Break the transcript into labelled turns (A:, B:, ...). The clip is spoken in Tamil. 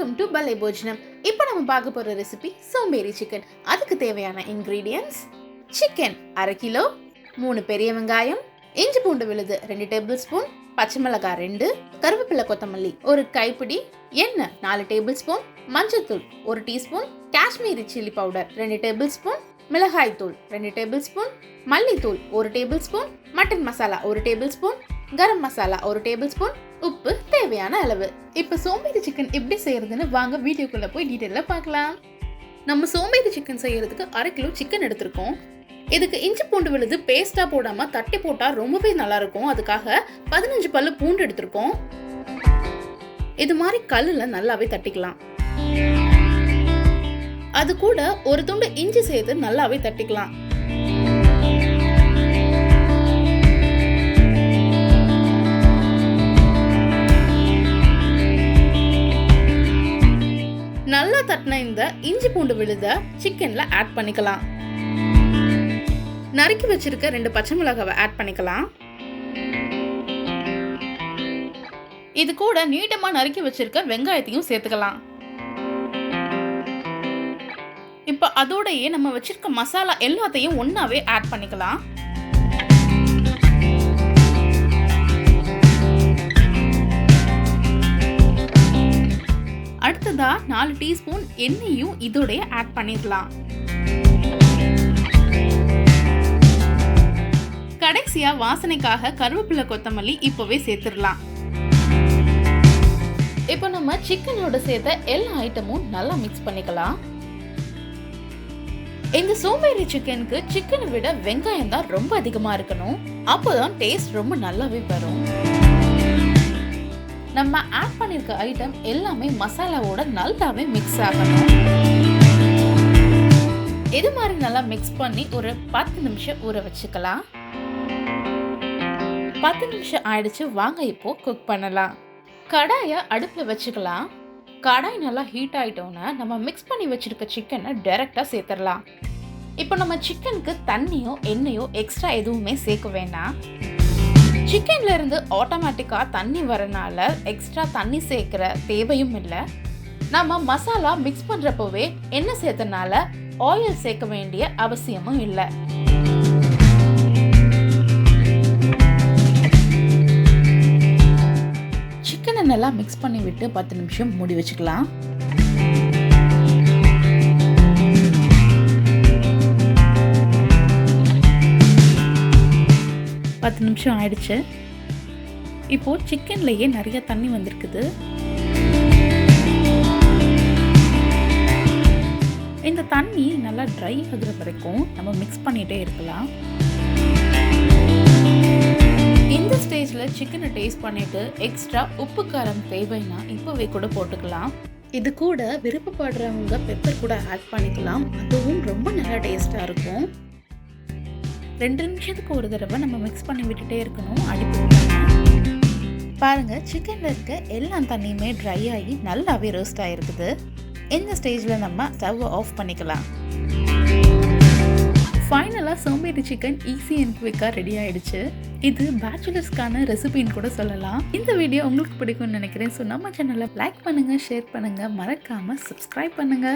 A: வெல்கம் டு பலே போஜனம். இப்போ நம்ம பார்க்க போற ரெசிபி சோம்பேறி சிக்கன். அதுக்கு தேவையான இன்கிரீடியன்ஸ்: சிக்கன் 1/2 கிலோ, 3 பெரிய வெங்காயம், இஞ்சி பூண்டு விழுது 2 டேபிள் ஸ்பூன், பச்சை மிளகாய் 2, கருவேப்பிலை கொத்தமல்லி 1 கைப்பிடி, எண்ணெய் 4 டேபிள் ஸ்பூன், மஞ்சள்தூள் 1 teaspoon, Kashmiri chilli powder 2 tablespoon, மிளகாய் தூள் 2 டேபிள் ஸ்பூன், மல்லித்தூள் 1 tablespoon, mutton masala 1 tablespoon, garam masala 1 tablespoon, உப்பு தேவையான அளவு. இப்போ சோம்பேறி சிக்கன் எப்படி செய்யறதுன்னு வாங்க வீடியோக்குள்ள போய் டீட்டெயிலாக பார்க்கலாம். நம்ம சோம்பேறி சிக்கன் செய்யறதுக்கு 1/2 கிலோ சிக்கன் எடுத்திருக்கோம். இதுக்கு இஞ்சி பூண்டு விழுது பேஸ்டா போடாம தட்டி போட்டா ரொம்பவே நல்லா இருக்கும். அதுக்காக 15 பல்லு பூண்டு எடுத்திருக்கோம். இது மாதிரி கல்லுல நல்லாவே தட்டிக்கலாம். அது கூட ஒரு துண்டு இஞ்சி சேர்த்து நல்லாவே தட்டிக்கலாம். நல்லா தட்டின இந்த இஞ்சி பூண்டு விழுத சிக்கன்ல ஆட் பண்ணிக்கலாம். நறுக்கி வச்சிருக்க 2 பச்சை மிளகாவை ஆட் பண்ணிக்கலாம். இது கூட நீட்டமா நறுக்கி வச்சிருக்க வெங்காயத்தையும் சேர்த்துக்கலாம். இப்ப அதோடயே நம்ம வச்சிருக்க மசாலா எல்லாத்தையும் ஒன்னாவே ஆட் பண்ணிக்கலாம். அடுத்ததா 4 டீஸ்பூன் எண்ணெயும் இதோடய ஆட் பண்ணிடலாம். கடைசியா வாசனைக்காக கருவேப்பிலை கொத்தமல்லி இப்பவே சேர்த்துடலாம். இப்போ நம்ம சிக்கனோட சேர்த்த எல்லா ஐட்டமும் நல்லா மிக்ஸ் பண்ணிக்கலாம். இந்த சோம்பேறி சிக்கனுக்கு சிக்கனை விட வெங்காயம் தான் ரொம்ப அதிகமா இருக்கணும். அப்போதான் டேஸ்ட் ரொம்ப நல்லாவே வரும். நம்ம ஆட் பண்ணிருக்க ஐட்டம் எல்லாமே மசாலாவோட நல்லாவே மிக்ஸ் ஆகணும். இது மாதிரி நல்லா மிக்ஸ் பண்ணி ஒரு 10 நிமிஷம் ஊற வச்சுக்கலாம். 10 நிமிஷம் ஆயிடுச்சு. வாங்க இப்போ குக் பண்ணலாம். கடாயை அடுப்புல வச்சுக்கலாம். கடாய் நல்லா ஹீட் ஆயிட்டோன்னா நம்ம மிக்ஸ் பண்ணி வச்சிருக்க சிக்கனை டைரக்டா சேர்த்துடலாம். இப்போ நம்ம சிக்கனுக்கு தண்ணியோ எண்ணெயோ எக்ஸ்ட்ரா எதுவுமே சேர்க்க வேண்டாம். சிக்கன்ல இருந்து ஆட்டோமேட்டிக்கா தண்ணி வரனால எக்ஸ்ட்ரா தண்ணி சேர்க்கிற தேவையும் இல்லை. நம்ம மசாலா மிக்ஸ் பண்றப்பவே எண்ணெய் சேர்த்தனால ஆயில் சேர்க்க வேண்டிய அவசியமும் இல்லை. சிக்கனை நல்லா மிக்ஸ் பண்ணி விட்டு 10 நிமிஷம் மூடி வச்சுக்கலாம். பத்து நிமிஷம் ஆயிடுச்சு. இப்போ சிக்கன்லயே நிறைய தண்ணி வந்திருக்குது. இந்த தண்ணி நல்லா ட்ரை ஆகுற வரைக்கும் நம்ம மிக்ஸ் பண்ணிட்டே இருக்கலாம். இந்த ஸ்டேஜ்ல சிக்கனை டேஸ்ட் பண்ணிட்டு எக்ஸ்ட்ரா உப்பு காரம் தேவைன்னா இப்பவே கூட போட்டுக்கலாம். இது கூட விருப்பப்படுறவங்க பெப்பர் கூட ஆட் பண்ணிக்கலாம். அதுவும் ரொம்ப நல்லா டேஸ்டா இருக்கும். 2 நிமிஷத்துக்கு ஒரு தடவை நம்ம மிக்ஸ் பண்ணி விட்டுட்டே இருக்கணும். பாருங்க, சிக்கன்ல இருக்க எல்லா தண்ணியுமே ட்ரை ஆகி நல்லாவே ரோஸ்ட் ஆயிருக்குது. இந்த ஸ்டேஜ்ல நம்ம ஸ்டவ் ஆஃப் பண்ணிக்கலாம். ஃபைனலா சோம்பேறி சிக்கன் ஈஸி அண்ட் குவிக்கா ரெடி ஆயிடுச்சு. இது பேச்சுலர்ஸ்க்கான ரெசிபின்னு கூட சொல்லலாம். இந்த வீடியோ உங்களுக்கு பிடிக்கும்னு நினைக்கிறேன். ஸோ நம்ம சேனலை லைக் பண்ணுங்க, ஷேர் பண்ணுங்க, மறக்காம சப்ஸ்கிரைப் பண்ணுங்க.